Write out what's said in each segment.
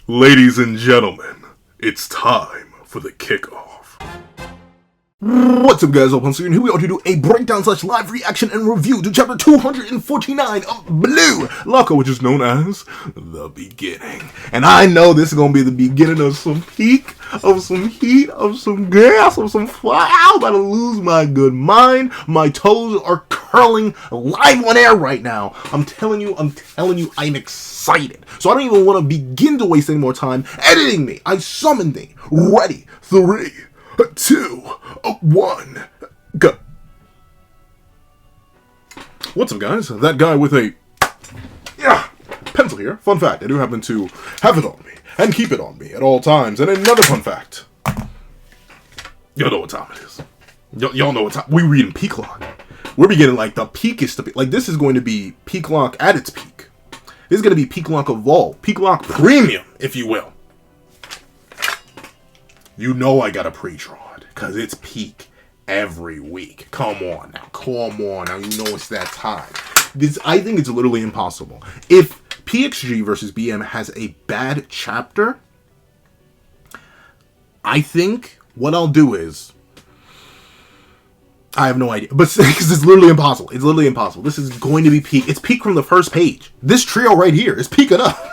Ladies and gentlemen, it's time for the kickoff. What's up, guys? Once again, here we are to do a breakdown / live reaction and review to chapter 249 of Blue Loco, which is known as The Beginning. And I know this is going to be the beginning of some peak, of some heat, of some gas, of some fire. I'm about to lose my good mind. My toes are curling live on air right now. I'm telling you, I'm excited. So I don't even want to begin to waste any more time editing me. I summon thee. Ready. 3, 2, 1, go. What's up, guys? That guy with a pencil here. Fun fact, I do happen to have it on me and keep it on me at all times. And another fun fact, y'all know what time it is. Y'all know what time. We read in Peak Lock. We're beginning like the peakest of like this is going to be Peak Lock at its peak. This is going to be Peak Lock Evolve, Peak Lock Premium, if you will. You know I got a pre-draw it, because it's peak every week. Come on now. You know it's that time. I think it's literally impossible. If PXG versus BM has a bad chapter, I think what I'll do is, I have no idea, but because it's literally impossible. It's literally impossible. This is going to be peak. It's peak from the first page. This trio right here is peaking up.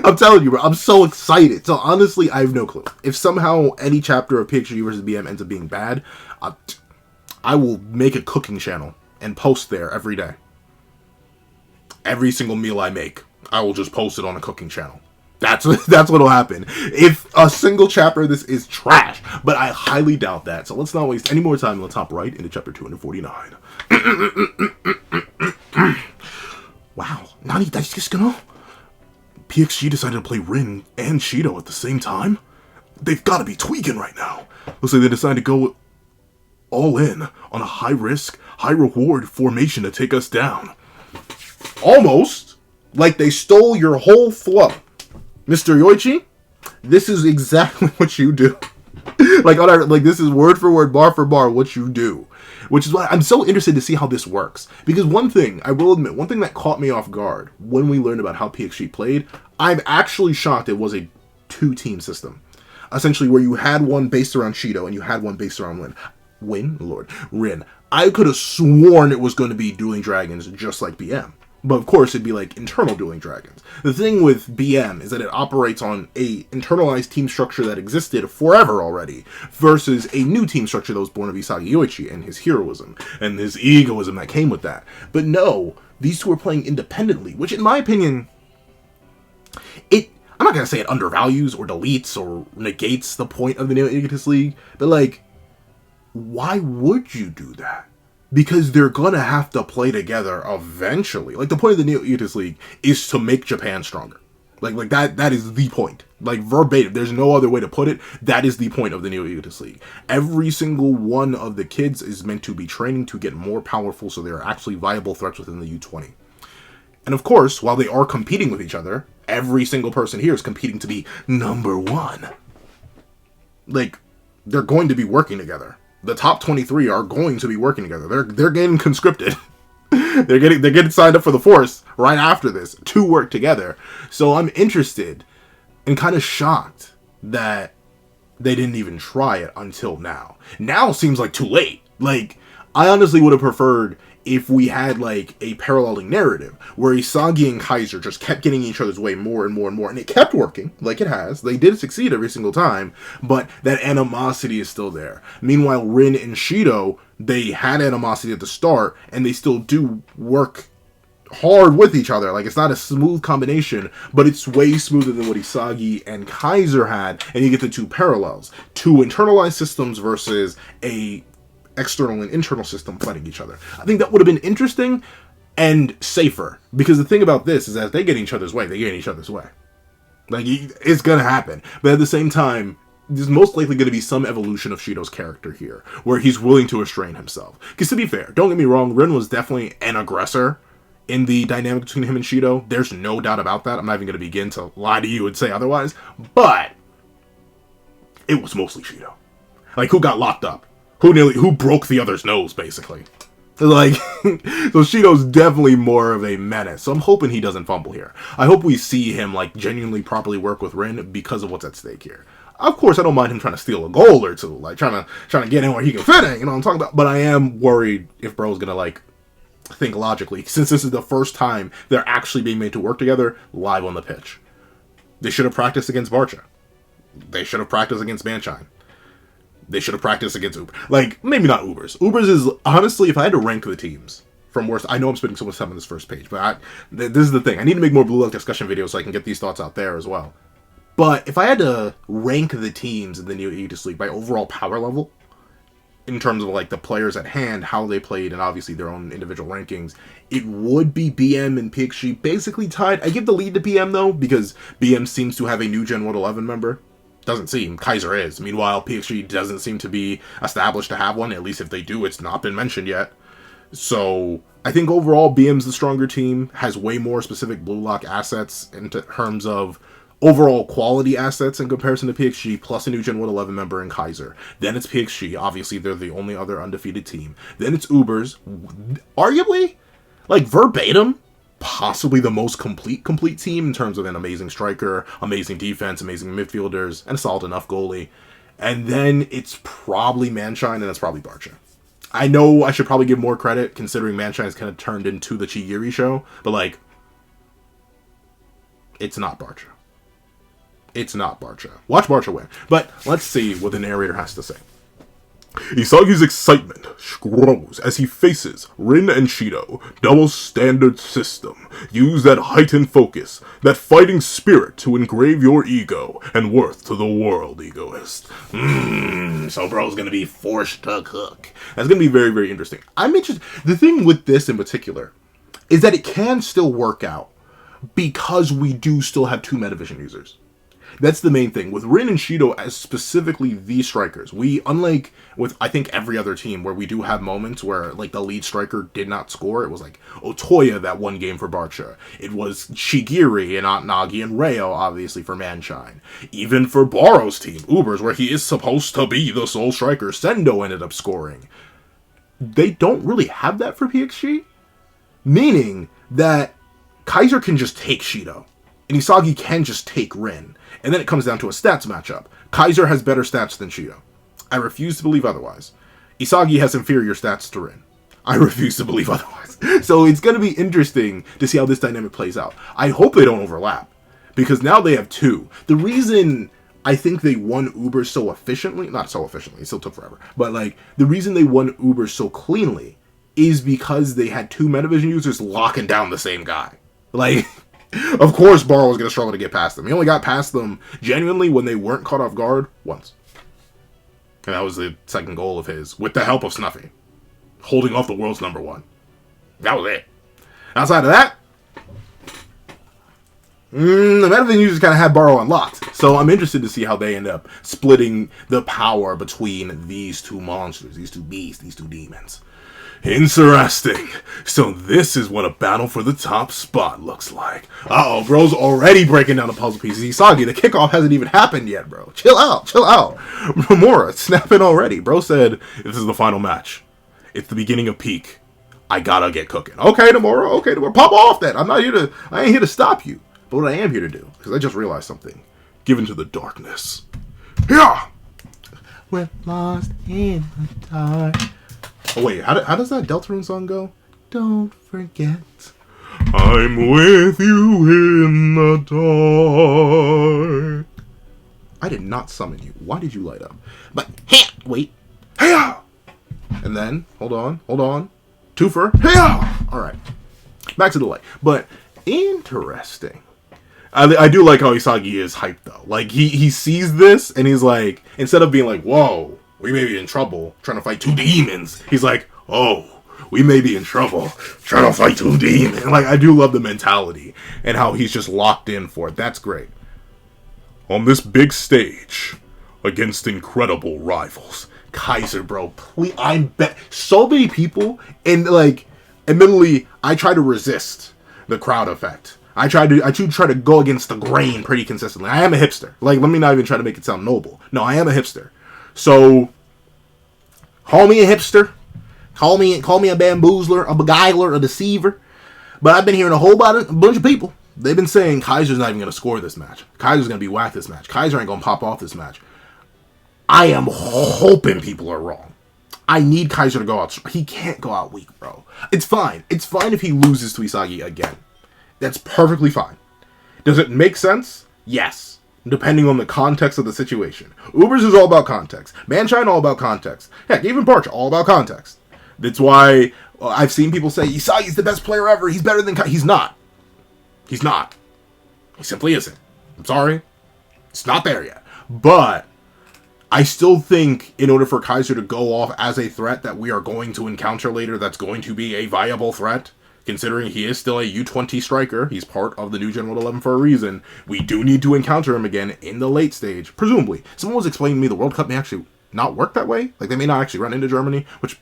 I'm telling you, bro, I'm so excited. So honestly, I have no clue. If somehow any chapter of PXG versus BM ends up being bad, I will make a cooking channel and post there every day. Every single meal I make, I will just post it on a cooking channel. That's what'll happen. If a single chapter of this is trash, but I highly doubt that. So let's not waste any more time. Let's hop right into chapter 249. Wow, Nani, that's just gonna... PXG decided to play Rin and Shido at the same time? They've got to be tweaking right now. Looks like they decided to go all in on a high-risk, high-reward formation to take us down. Almost like they stole your whole flow. Mr. Yoichi, this is exactly what you do. Like this is word for word, bar for bar, what you do. Which is why I'm so interested to see how this works. Because one thing, I will admit, one thing that caught me off guard when we learned about how PXG played, I'm actually shocked it was a 2-team system. Essentially where you had one based around Shido and you had one based around Rin. I could have sworn it was going to be Dueling Dragons just like BM. But of course, it'd be like internal Dueling Dragons. The thing with BM is that it operates on a internalized team structure that existed forever already, versus a new team structure that was born of Isagi Yoichi and his heroism and his egoism that came with that. But no, these two are playing independently, which in my opinion, I'm not going to say it undervalues or deletes or negates the point of the Neo Egoist League, but like, why would you do that? Because they're gonna have to play together eventually. Like, the point of the Neo Egoist League is to make Japan stronger. Like that is the point. Like, verbatim, there's no other way to put it. That is the point of the Neo Egoist League. Every single one of the kids is meant to be training to get more powerful so they're actually viable threats within the U20. And of course, while they are competing with each other, every single person here is competing to be #1. Like, they're going to be working together. The top 23 are going to be working together. They're getting conscripted. they're getting signed up for the force right after this to work together. So I'm interested and kind of shocked that they didn't even try it until now. Now seems like too late. Like, I honestly would have preferred if we had like a paralleling narrative where Isagi and Kaiser just kept getting each other's way more and more and more, and it kept working like it has. They did succeed every single time, but that animosity is still there. Meanwhile, Rin and Shido, they had animosity at the start, and they still do work hard with each other. Like, it's not a smooth combination, but it's way smoother than what Isagi and Kaiser had, and you get the two parallels. Two internalized systems versus a external and internal system fighting each other. I think that would have been interesting and safer, because the thing about this is that if they get in each other's way, they get in each other's way. Like, it's gonna happen. But at the same time, there's most likely going to be some evolution of Shido's character here, where he's willing to restrain himself. Because to be fair, don't get me wrong, Rin was definitely an aggressor in the dynamic between him and Shido. There's no doubt about that. I'm not even going to begin to lie to you and say otherwise. But it was mostly Shido. Like, who got locked up? Who broke the other's nose, basically? Like, so Shido's definitely more of a menace. So I'm hoping he doesn't fumble here. I hope we see him, like, genuinely properly work with Rin because of what's at stake here. Of course, I don't mind him trying to steal a goal or two, like, trying to get in where he can fit in, you know what I'm talking about? But I am worried if bro's gonna, like, think logically, since this is the first time they're actually being made to work together live on the pitch. They should have practiced against Barca. They should have practiced against Manshine. They should have practiced against Uber. Like, maybe not Ubers. Ubers is, honestly, if I had to rank the teams from worst, I know I'm spending so much time on this first page, but this is the thing. I need to make more Blue Lock discussion videos so I can get these thoughts out there as well. But if I had to rank the teams in the new Aegis League by overall power level, in terms of like the players at hand, how they played, and obviously their own individual rankings, it would be BM and PXG basically tied. I give the lead to BM though, because BM seems to have a new Gen 111 member. Doesn't seem. Kaiser is. Meanwhile, PXG doesn't seem to be established to have one. At least if they do, it's not been mentioned yet. So I think overall BM's the stronger team, has way more specific Blue Lock assets in terms of overall quality assets in comparison to PXG, plus a new Gen 111 member in Kaiser. Then it's PXG. Obviously, they're the only other undefeated team. Then it's Ubers. Arguably, like verbatim, possibly the most complete team in terms of an amazing striker, amazing defense, amazing midfielders, and a solid enough goalie. And then it's probably Manshine, and it's probably Barca. I know I should probably give more credit, considering Manshine's kind of turned into the Chigiri show, but like, it's not Barca. It's not Barca. Watch Barca win. But let's see what the narrator has to say. Isagi's excitement grows as he faces Rin and Shido. Double standard system. Use that heightened focus, that fighting spirit to engrave your ego and worth to the world, egoist. So bro's gonna be forced to cook. That's gonna be very, very interesting. I'm interested. The thing with this in particular is that it can still work out because we do still have 2 Metavision users. That's the main thing. With Rin and Shido as specifically the strikers, we, unlike with, I think, every other team where we do have moments where, like, the lead striker did not score. It was, like, Otoya that one game for Barca. It was Chigiri and Nagi and Rayo, obviously, for Manshine. Even for Baro's team, Ubers, where he is supposed to be the sole striker, Sendo ended up scoring. They don't really have that for PXG, meaning that Kaiser can just take Shido, and Isagi can just take Rin. And then it comes down to a stats matchup. Kaiser has better stats than Shido. I refuse to believe otherwise. Isagi has inferior stats to Rin. I refuse to believe otherwise. So it's going to be interesting to see how this dynamic plays out. I hope they don't overlap, because now they have 2. The reason I think they won Uber so efficiently, not so efficiently, it still took forever, but like the reason they won Uber so cleanly is because they had 2 Metavision users locking down the same guy. Like, of course, Baro was going to struggle to get past them. He only got past them genuinely when they weren't caught off guard once. And that was the second goal of his, with the help of Snuffy, holding off the world's #1. That was it. Outside of that, the Metavision users kind of had Baro unlocked. So I'm interested to see how they end up splitting the power between these 2 monsters, these 2 beasts, these 2 demons. Interesting. So this is what a battle for the top spot looks like. Uh-oh, bro's already breaking down the puzzle pieces. Isagi, the kickoff hasn't even happened yet, bro. Chill out, chill out. Nomura, snapping already. Bro said, this is the final match. It's the beginning of peak. I gotta get cooking. Okay, Nomura, okay, Nomura. Pop off then. I ain't here to stop you. But what I am here to do, because I just realized something. Give into the darkness. Yeah! We're lost in the dark. Oh wait, how does that Deltarune song go? Don't forget, I'm with you in the dark. I did not summon you. Why did you light up? But, hey, wait. Hey! And then, hold on. Twofer. Hey! Alright. Back to the light. But, interesting. I do like how Isagi is hyped though. Like, he sees this and he's like, instead of being like, whoa, we may be in trouble trying to fight 2 demons. He's like, oh, we may be in trouble trying to fight 2 demons. Like, I do love the mentality and how he's just locked in for it. That's great. On this big stage, against incredible rivals. Kaiser, bro, please, I bet so many people, and like, admittedly, I try to resist the crowd effect. I try to go against the grain pretty consistently. I am a hipster. Like, let me not even try to make it sound noble. No, I am a hipster. So, call me a hipster, Call me a bamboozler, a beguiler, a deceiver. But I've been hearing a bunch of people. They've been saying Kaiser's not even going to score this match. Kaiser's going to be whacked this match. Kaiser ain't going to pop off this match. I am hoping people are wrong. I need Kaiser to go out. He can't go out weak, bro. It's fine. It's fine if he loses to Isagi again. That's perfectly fine. Does it make sense? Yes. Depending on the context of the situation. Ubers is all about context. Manshine, all about context. Heck, even Parch, all about context. That's why I've seen people say, Isagi's the best player ever. He's better than Kaiser. He's not. He's not. He simply isn't. I'm sorry. It's not there yet. But I still think in order for Kaiser to go off as a threat that we are going to encounter later, that's going to be a viable threat, considering he is still a U20 striker, he's part of the new General 11 for a reason, we do need to encounter him again in the late stage, presumably. Someone was explaining to me the World Cup may actually not work that way. Like, they may not actually run into Germany, which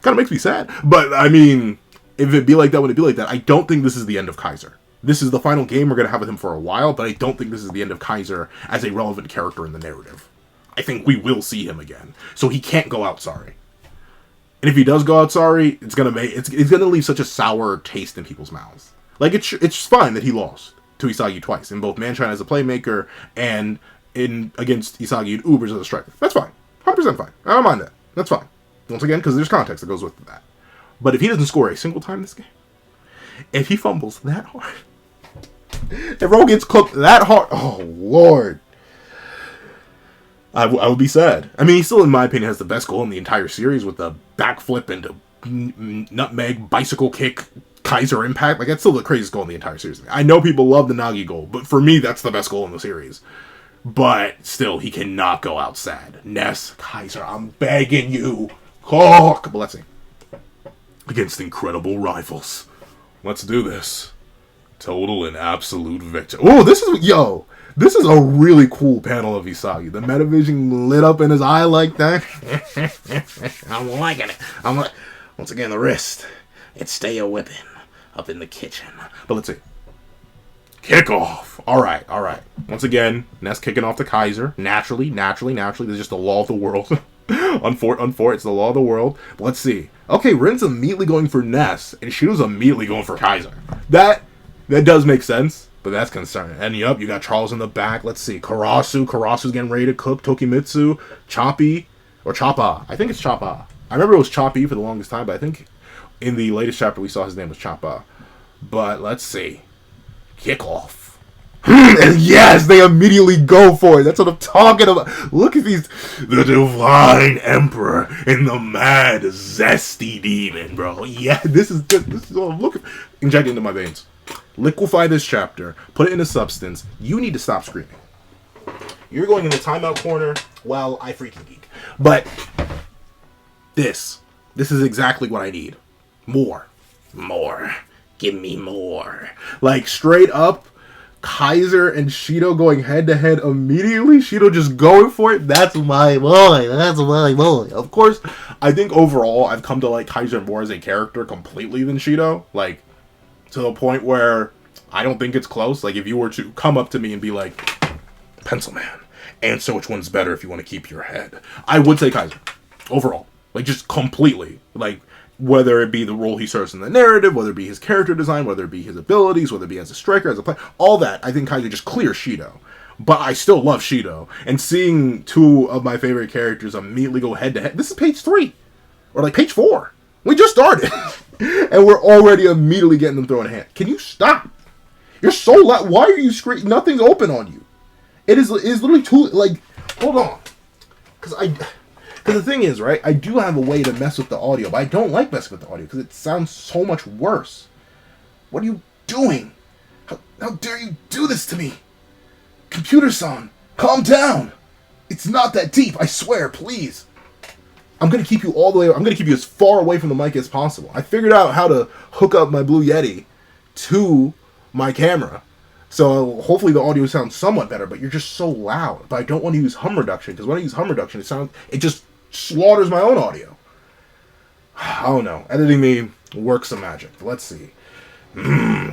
kind of makes me sad. But, I mean, if it'd be like that, when it'd be like that, I don't think this is the end of Kaiser. This is the final game we're going to have with him for a while, but I don't think this is the end of Kaiser as a relevant character in the narrative. I think we will see him again. So he can't go out sorry. And if he does go out sorry, it's gonna leave such a sour taste in people's mouths. Like, it's fine that he lost to Isagi twice, in both Manshine as a playmaker and in against Isagi and Ubers as a striker. That's fine. 100% fine. I don't mind that. That's fine. Once again, because there's context that goes with that. But if he doesn't score a single time in this game, if he fumbles that hard, if Ro gets cooked that hard, oh Lord, I would be sad. I mean, he still, in my opinion, has the best goal in the entire series with the backflip into nutmeg bicycle kick Kaiser impact. Like, that's still the craziest goal in the entire series. I know people love the Nagi goal, but for me, that's the best goal in the series. But still, he cannot go out sad. Ness, Kaiser, I'm begging you. Oh, but let's see. Against incredible rivals. Let's do this. Total and absolute victory. Oh, this is a really cool panel of Isagi. The Metavision lit up in his eye like that. I'm liking it. Once again, the wrist. It's stay a whipping up in the kitchen. But let's see. Kickoff. All right. Once again, Ness kicking off to Kaiser. Naturally. This is just the law of the world. Unfor, it's the law of the world. But let's see. Okay, Rin's immediately going for Ness, and Shido's immediately going for Kaiser. That does make sense. But that's concerning. And yup, you got Charles in the back. Let's see. Karasu's getting ready to cook. Tokimitsu. Choppy. Or Choppa. I think it's Choppa. I remember it was Choppy for the longest time, but I think in the latest chapter we saw his name was Choppa. But let's see. Kickoff. And yes, they immediately go for it. That's what I'm talking about. Look at these. The Divine Emperor and the Mad Zesty Demon, bro. Yeah, this is what I'm looking for. Inject it into my veins. Liquefy this chapter, put it into substance. You need to stop screaming. You're going in the timeout corner while I freaking geek. But this is exactly what I need. More. Give me more. Like, straight up, Kaiser and Shido going head to head immediately. Shido just going for it. That's my boy. Of course, I think overall I've come to like Kaiser more as a character completely than Shido. Like, to the point where I don't think it's close. Like, if you were to come up to me and be like, Pencil Man, answer which one's better if you want to keep your head, I would say Kaiser. Overall. Like, just completely. Like, whether it be the role he serves in the narrative, whether it be his character design, whether it be his abilities, whether it be as a striker, as a player, all that, I think Kaiser just clears Shido. But I still love Shido. And seeing two of my favorite characters immediately go head to head. This is page 3. Or like page 4. We just started. And we're already immediately getting them throwing a hand. Can you stop? You're so loud. Why are you screaming? Nothing's open on you. It is literally too, like, hold on. Because the thing is, right, I do have a way to mess with the audio, but I don't like messing with the audio because it sounds so much worse. What are you doing? How dare you do this to me? Computer-san, calm down. It's not that deep, I swear, please. I'm going to keep you all the way, I'm going to keep you as far away from the mic as possible. I figured out how to hook up my Blue Yeti to my camera. So hopefully the audio sounds somewhat better, but you're just so loud. But I don't want to use hum reduction, because when I use hum reduction, it just slaughters my own audio. I don't know. Editing me works some magic. Let's see.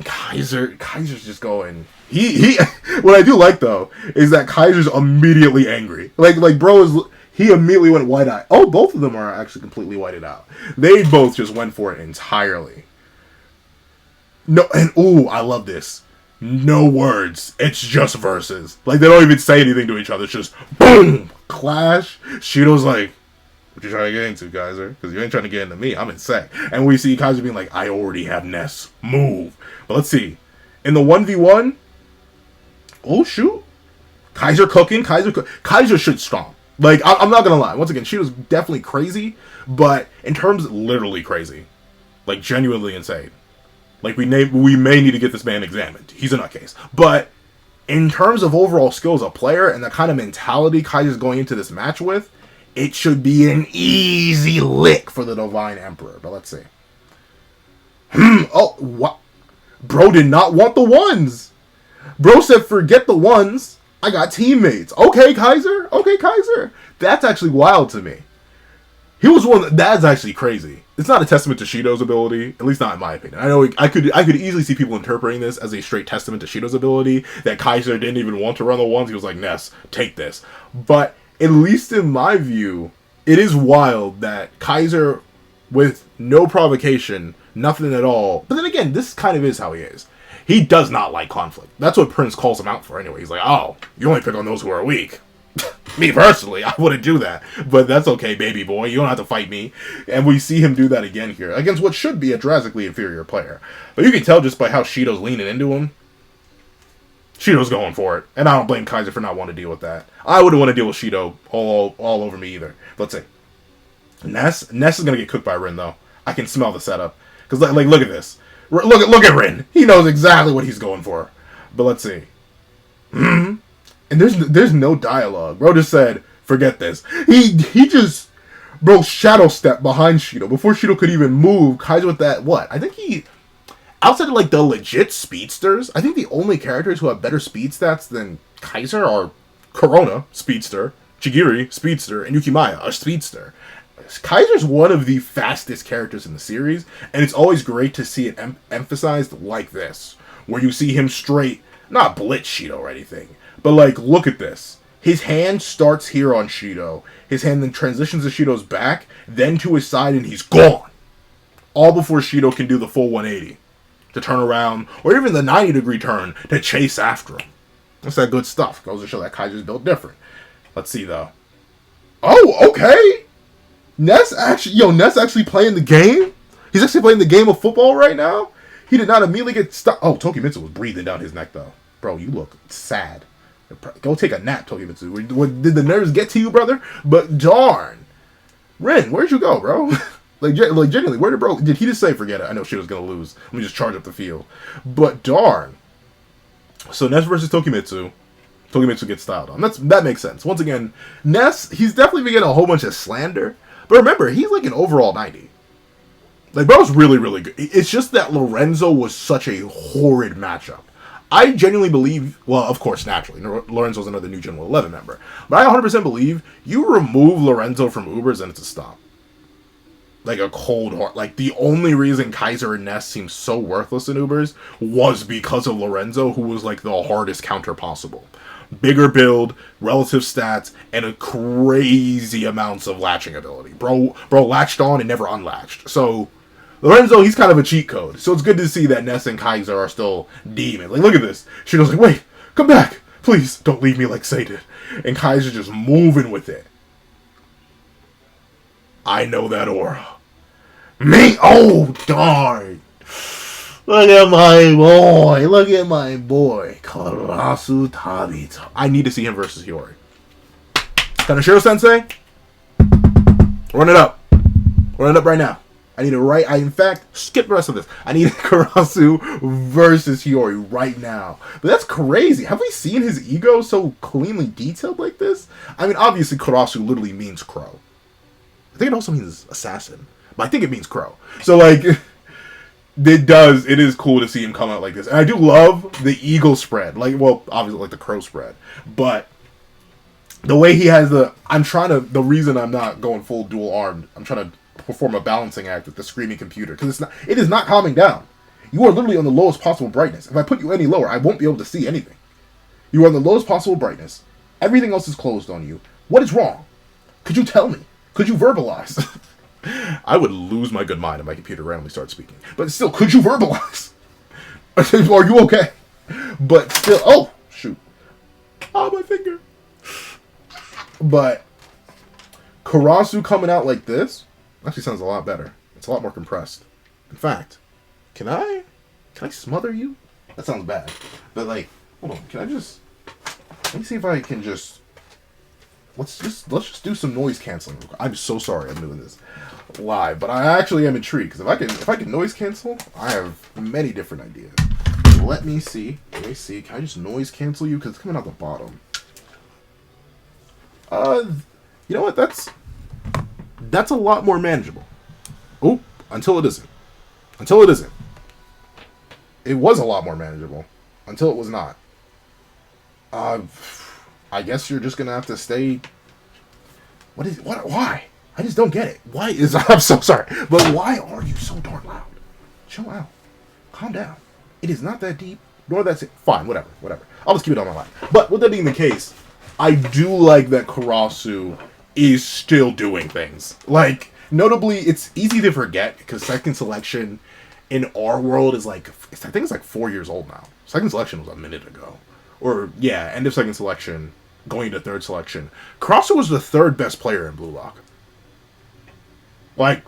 Kaiser's just going. He what I do like though is that Kaiser's immediately angry. Like bro is He immediately went white-eyed. Oh, both of them are actually completely whited out. They both just went for it entirely. No, and ooh, I love this. No words. It's just verses. Like, they don't even say anything to each other. It's just, boom! Clash. Shido's like, what you trying to get into, Kaiser? Because you ain't trying to get into me. I'm in sec. And we see Kaiser being like, I already have Ness. Move. But let's see. In the 1v1, oh, shoot. Kaiser cooking. Kaiser should stomp. Like, I'm not going to lie. Once again, Shido's definitely crazy. But in terms of literally crazy. Like, genuinely insane. Like, we may need to get this man examined. He's a nutcase. But in terms of overall skill as a player and the kind of mentality Kaiser's going into this match with, it should be an easy lick for the Divine Emperor. But let's see. Oh, what? Bro did not want the ones. Bro said, forget the ones. I got teammates. Okay, Kaiser. Okay, Kaiser. That's actually wild to me. He was one that's actually crazy. It's not a testament to Shido's ability, at least not in my opinion. I know I could easily see people interpreting this as a straight testament to Shido's ability, that Kaiser didn't even want to run the ones. He was like, Ness, take this. But at least in my view, it is wild that Kaiser, with no provocation, nothing at all. But then again, this kind of is how he is. He does not like conflict. That's what Prince calls him out for anyway. He's like, oh, you only pick on those who are weak. Me personally, I wouldn't do that. But that's okay, baby boy. You don't have to fight me. And we see him do that again here against what should be a drastically inferior player. But you can tell just by how Shido's leaning into him. Shido's going for it. And I don't blame Kaiser for not wanting to deal with that. I wouldn't want to deal with Shido all over me either. Let's see. Ness is going to get cooked by Rin, though. I can smell the setup. Because, like, look at this. Look at Rin. He knows exactly what he's going for. But let's see. And there's no dialogue. Bro just said, forget this. He just, bro, shadow stepped behind Shido. Before Shido could even move, Kaiser with that, what? I think he, outside of like the legit speedsters, I think the only characters who have better speed stats than Kaiser are Corona, speedster, Chigiri, speedster, and Yukimaya, a speedster. Kaiser's one of the fastest characters in the series, and it's always great to see it emphasized like this, where you see him straight, not blitz Shido or anything, but like, look at this. His hand starts here on Shido, his hand then transitions to Shido's back, then to his side, and he's gone. All before Shido can do the full 180 to turn around, or even the 90-degree turn to chase after him. That's that good stuff. Goes to show that Kaiser's built different. Let's see, though. Oh, okay! Ness actually playing the game? He's actually playing the game of football right now? He did not immediately get stuck. Oh, Tokimitsu was breathing down his neck, though. Bro, you look sad. Go take a nap, Tokimitsu. Did the nerves get to you, brother? But darn. Rin, where'd you go, bro? like genuinely, where did he just say, forget it? I know she was going to lose. Let me just charge up the field. But darn. So Ness versus Tokimitsu. Tokimitsu gets styled on. That makes sense. Once again, Ness, he's definitely been getting a whole bunch of slander. But remember, he's like an overall 90. Like, bro's really, really good. It's just that Lorenzo was such a horrid matchup. I genuinely believe, well, of course, naturally, Lorenzo's another new General 11 member. But I 100% believe you remove Lorenzo from Ubers and it's a stop. Like a cold heart. Like, the only reason Kaiser and Ness seem so worthless in Ubers was because of Lorenzo, who was like the hardest counter possible. Bigger build, relative stats, and a crazy amounts of latching ability. Bro latched on and never unlatched. So, Lorenzo, he's kind of a cheat code. So it's good to see that Ness and Kaiser are still demon. Like, look at this. Shido's like, wait, come back. Please, don't leave me like Say did. And Kaiser just moving with it. I know that aura. Me? Oh, darn. Look at my boy. Look at my boy. Karasu Tabito. I need to see him versus Hiyori. Kanashiro-sensei? Run it up. Run it up right now. I need in fact, skip the rest of this. I need Karasu versus Hiyori right now. But that's crazy. Have we seen his ego so cleanly detailed like this? I mean, obviously Karasu literally means crow. I think it also means assassin. But I think it means crow. So, like, it is cool to see him come out like this. And I do love the eagle spread. Like, well, obviously, like the crow spread. But the way he has the reason I'm not going full dual armed, I'm trying to perform a balancing act with the screaming computer, because it is not calming down. You are literally on the lowest possible brightness. If I put you any lower, I won't be able to see anything. You are on the lowest possible brightness. Everything else is closed on you. What is wrong? Could you tell me? Could you verbalize? I would lose my good mind if my computer randomly started speaking. But still, could you verbalize? Are you okay? But still, oh, shoot. Oh, my finger. But Karasu coming out like this actually sounds a lot better. It's a lot more compressed. In fact, can I smother you? That sounds bad. But like, hold on, let me see if I can just let's just do some noise canceling. I'm so sorry I'm doing this live, but I actually am intrigued because if I can noise cancel, I have many different ideas. Let me see. Can I just noise cancel you because it's coming out the bottom? You know what? That's a lot more manageable. Oh, until it isn't. It was a lot more manageable until it was not. I guess you're just gonna have to stay. Why? I just don't get it. I'm so sorry, but why are you so darn loud? Chill out. Calm down. It is not that deep, nor that's it. Fine, whatever. I'll just keep it on my line. But with that being the case, I do like that Karasu is still doing things. Like, notably, it's easy to forget because second selection in our world is like, I think it's like 4 years old now. Second selection was a minute ago. Or, yeah, end of second selection, going into third selection. Karasu was the third best player in Blue Lock. Like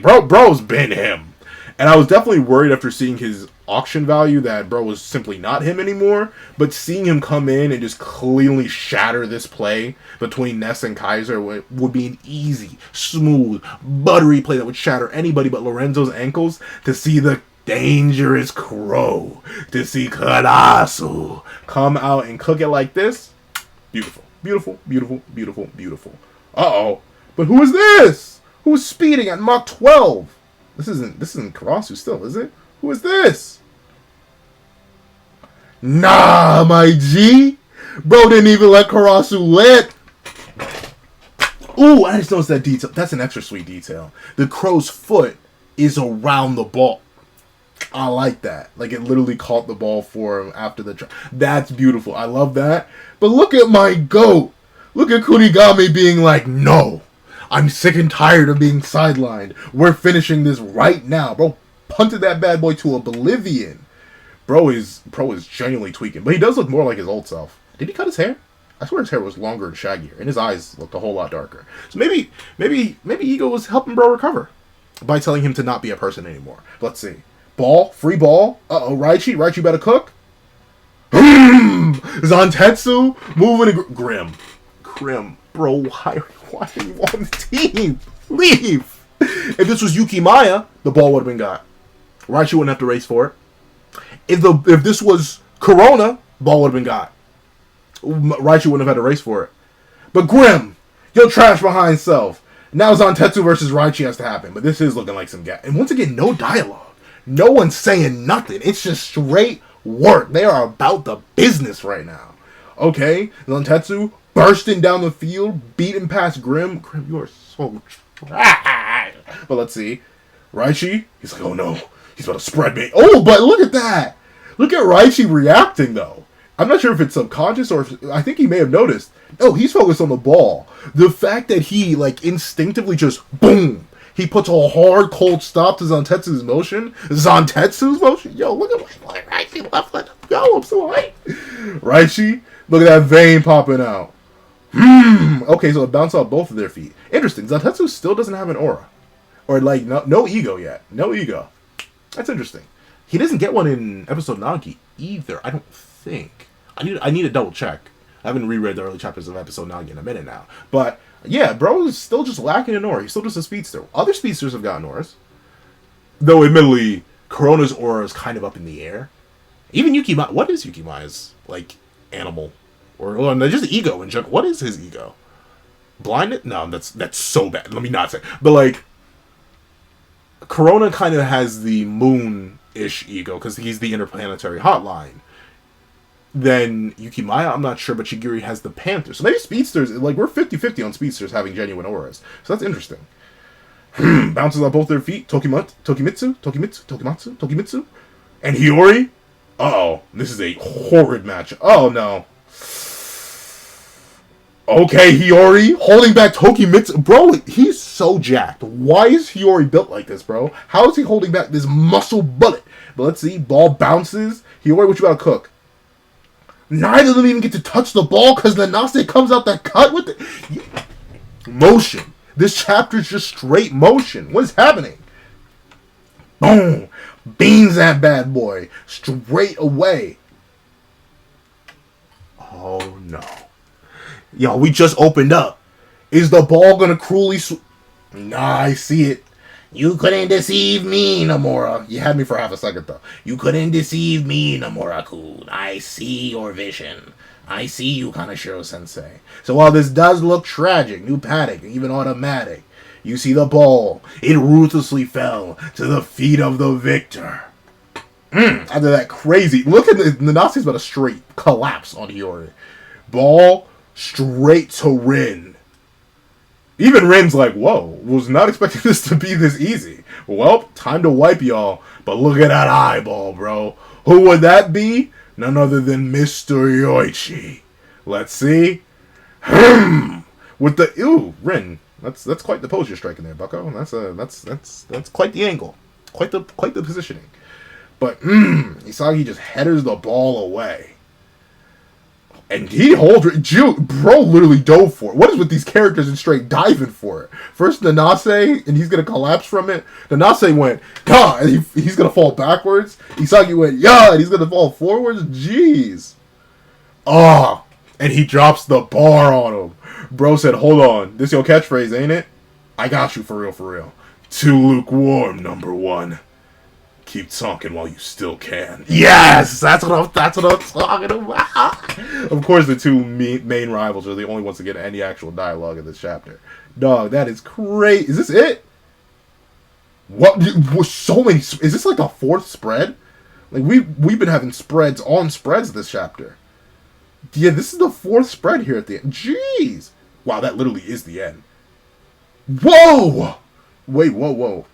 bro's been him. And I was definitely worried after seeing his auction value that bro was simply not him anymore. But seeing him come in and just cleanly shatter this play between Ness and Kaiser would be an easy, smooth, buttery play that would shatter anybody but Lorenzo's ankles. To see the dangerous Crow, to see Karasu come out and cook it like this, beautiful. Uh-oh. But who is this? Who's speeding at Mach 12? This isn't Karasu still, is it? Who is this? Nah, my G. Bro didn't even let Karasu lit. Ooh, I just noticed that detail. That's an extra sweet detail. The Crow's foot is around the ball. I like that. Like, it literally caught the ball for him after the... That's beautiful. I love that. But look at my GOAT. Look at Kunigami being like, no. I'm sick and tired of being sidelined. We're finishing this right now. Bro punted that bad boy to oblivion. Bro is genuinely tweaking. But he does look more like his old self. Did he cut his hair? I swear his hair was longer and shaggier. And his eyes looked a whole lot darker. So maybe Ego was helping bro recover by telling him to not be a person anymore. Let's see. Ball. Free ball. Uh-oh. Raichi better cook. Zantetsu moving to Grim. Bro, why are you on the team? Leave! If this was Yuki Maya, the ball would have been got. Raichi wouldn't have to race for it. If this was Corona, ball would have been got. Raichi wouldn't have had to race for it. But Grim, you'll trash behind self. Now Zantetsu versus Raichi has to happen. But this is looking like some gap. And once again, no dialogue. No one's saying nothing. It's just straight work. They are about the business right now. Okay? Zantetsu bursting down the field, beating past Grim. Grim, you are so trash. But let's see. Raichi, he's like, oh no. He's about to spread me. Oh, but look at that. Look at Raichi reacting, though. I'm not sure if it's subconscious or if... I think he may have noticed. No, he's focused on the ball. The fact that he, like, instinctively just... Boom! He puts a hard, cold stop to Zantetsu's motion. Yo, look at my Raichi left. Let him go. I'm so hyped. Raichi, look at that vein popping out. Okay, so it bounced off both of their feet. Interesting. Zantetsu still doesn't have an aura. Or, like, no ego yet. No ego. That's interesting. He doesn't get one in episode Nagi either, I don't think. I need to double check. I haven't reread the early chapters of episode Nagi in a minute now. But, yeah, bro is still just lacking an aura. He's still just a speedster. Other speedsters have gotten auras. Though, admittedly, Corona's aura is kind of up in the air. Even Yukimai... What is Yukimai's, like, animal? Or just ego in general. What is his ego? Blinded? No, that's so bad. Let me not say. But, like, Corona kind of has the moon-ish ego, because he's the interplanetary hotline. Then Yukimaya, I'm not sure, but Shigiri has the Panther. So maybe speedsters, like, we're 50-50 on speedsters having genuine auras. So that's interesting. Bounces on both their feet. Tokimitsu. And Hiyori. Uh-oh. This is a horrid match. Oh, no. Okay, Hiyori holding back Tokimitsu. Bro, he's so jacked. Why is Hiyori built like this, bro? How is he holding back this muscle bullet? But let's see. Ball bounces. Hiyori, what you gotta cook? Neither of them even get to touch the ball because Nanase comes out that cut with the motion. This chapter is just straight motion. What is happening? Boom. Beans that bad boy. Straight away. Oh, no. Yo, we just opened up. Is the ball gonna cruelly Nah, I see it. You couldn't deceive me, Nomura. You had me for half a second, though. You couldn't deceive me, Nomura-kun. I see your vision. I see you, Kanashiro-sensei. So while this does look tragic, pneumatic, even automatic, you see the ball. It ruthlessly fell to the feet of the victor. After that crazy... Look at the Nazi's about to straight collapse on Hiyori. Ball straight to Rin. Even Rin's like, whoa, was not expecting this to be this easy. Well, time to wipe y'all. But look at that eyeball, bro. Who would that be? None other than Mr. Yoichi. Let's see. With the... Ooh, Rin. That's quite the pose you're striking there, bucko. That's quite the angle. Quite the positioning. But, Isagi just headers the ball away. And he holds it. Bro literally dove for it. What is with these characters and straight diving for it? First Nanase, and he's going to collapse from it. Nanase went, God, and he's going to fall backwards. Isagi went, yeah, and he's going to fall forwards. Jeez. Oh, and he drops the bar on him. Bro said, hold on. This your catchphrase, ain't it? I got you for real, for real. Too lukewarm, number one. Keep talking while you still can. Yes! That's what I'm talking about. Of course, the two main rivals are the only ones to get any actual dialogue in this chapter. Dog, that is crazy. Is this it? What? So many... Is this like the fourth spread? Like, we've been having spreads on spreads this chapter. Yeah, this is the fourth spread here at the end. Jeez! Wow, that literally is the end. Whoa! Wait, whoa.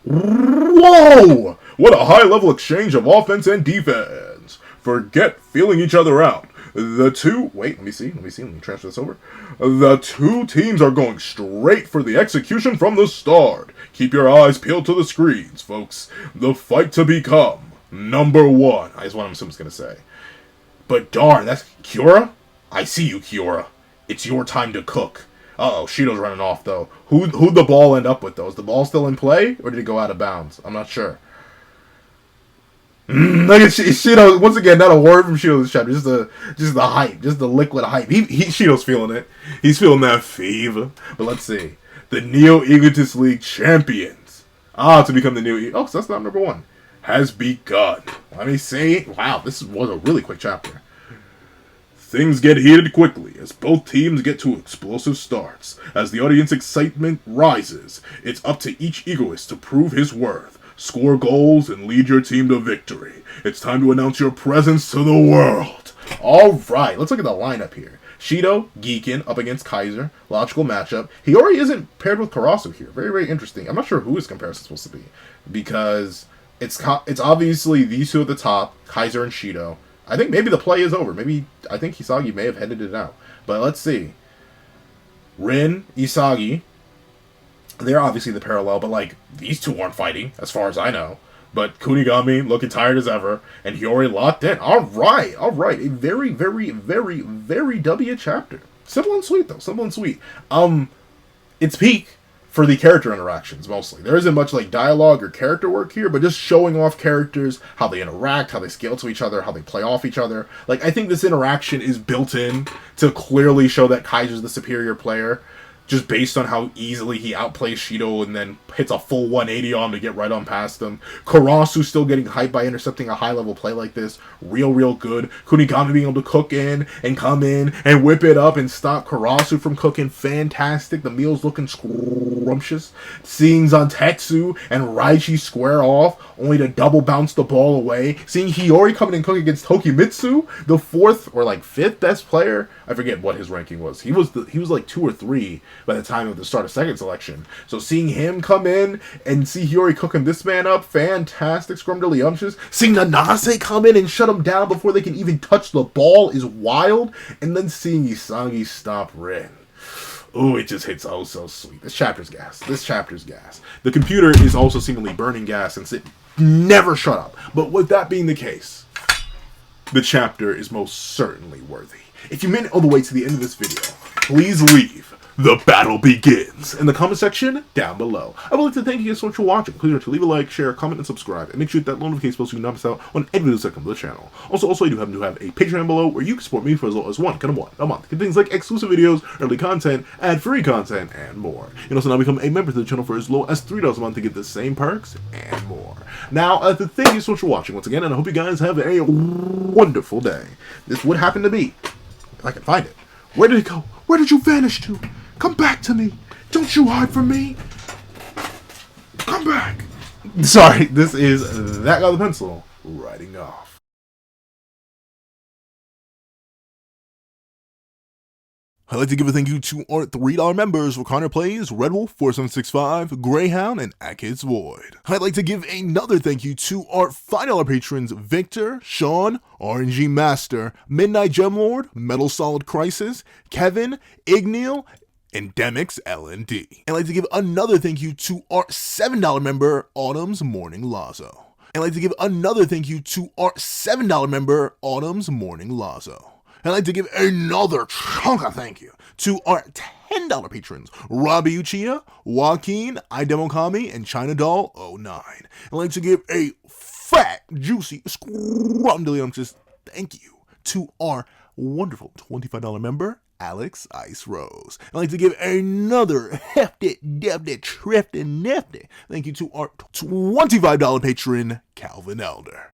Whoa! What a high-level exchange of offense and defense. Forget feeling each other out. The two... Wait, let me see. Let me transfer this over. The two teams are going straight for the execution from the start. Keep your eyes peeled to the screens, folks. The fight to become number one. Is what I'm assuming it's going to say. But darn, that's Kiora? I see you, Kiora. It's your time to cook. Uh-oh, Shido's running off, though. Who'd the ball end up with, though? Is the ball still in play, or did it go out of bounds? I'm not sure. Look at Shido. Once again, not a word from Shido this chapter. Just the hype. Just the liquid hype. Shido's feeling it. He's feeling that fever. But let's see. The Neo Egotist League champions. To become the new... Oh, so that's not number one. Has begun. Let me see. Wow, this was a really quick chapter. Things get heated quickly as both teams get to explosive starts. As the audience excitement rises, it's up to each egoist to prove his worth, score goals, and lead your team to victory. It's time to announce your presence to the world. Alright, let's look at the lineup here. Shido, Geekin, up against Kaiser. Logical matchup. Hiyori isn't paired with Karasu here. Very, very interesting. I'm not sure who his comparison is supposed to be. Because it's obviously these two at the top, Kaiser and Shido. I think maybe the play is over. I think Isagi may have headed it out. But let's see. Rin, Isagi. They're obviously the parallel, but like, these two aren't fighting, as far as I know. But Kunigami looking tired as ever, and Hiyori locked in. Alright. A very, very, very, very W chapter. Simple and sweet, though. Simple and sweet. It's peak for the character interactions, mostly. There isn't much, like, dialogue or character work here, but just showing off characters, how they interact, how they scale to each other, how they play off each other. Like, I think this interaction is built in to clearly show that Kaiser's the superior player, just based on how easily he outplays Shido and then hits a full 180 on him to get right on past him. Karasu still getting hyped by intercepting a high-level play like this. Real good. Kunigami being able to cook in and come in and whip it up and stop Karasu from cooking. Fantastic. The meal's looking scrumptious. Seeing Zantetsu and Raichi square off, only to double bounce the ball away. Seeing Hiyori coming and cook against Tokimitsu, the fourth or like fifth best player. I forget what his ranking was. He was like 2 or 3 by the time of the start of second selection. So seeing him come in and see Hiyori cooking this man up, fantastic. Scrumdiddlyumptious. Seeing Nanase come in and shut him down before they can even touch the ball is wild. And then seeing Isagi stop Rin. Oh, it just hits oh so sweet. This chapter's gas. This chapter's gas. The computer is also seemingly burning gas since it never shut up. But with that being the case, the chapter is most certainly worthy. If you made it all the way to the end of this video, please leave "The battle begins" in the comment section down below. I would like to thank you guys so much for watching. Please remember to leave a like, share, comment, and subscribe. And make sure you hit that notification bell so you can not miss out on any videos that come to the channel. Also, I do happen to have a Patreon below where you can support me for as low as $1 a month. Get things like exclusive videos, early content, ad-free content, and more. You can also now become a member to the channel for as low as $3 a month to get the same perks and more. Now, thank you so much for watching once again, and I hope you guys have a wonderful day. This would happen to be, if I can find it. Where did it go? Where did you vanish to? Come back to me. Don't you hide from me. Come back. Sorry, this is That Guy with a Pencil writing off. I'd like to give a thank you to our $3 members: Connor Plays, Red Wolf 4765, Greyhound, and Atkins Void. I'd like to give another thank you to our $5 patrons: Victor, Sean, RNG Master, Midnight Gemlord, Metal Solid Crisis, Kevin, Igneal, and Demix LND. I'd like to give another thank you to our $7 member, Autumn's Morning Lazo. I'd like to give another thank you to our $7 member, Autumn's Morning Lazo. I'd like to give another chunk of thank you to our $10 patrons: Robbie Uchiha, Joaquin, iDemokami, and China Doll 09. I'd like to give a fat, juicy, scrumdiddlyumptious thank you to our wonderful $25 member, Alex Ice Rose. I'd like to give another hefty, defty, trifty, nifty thank you to our $25 patron, Calvin Elder.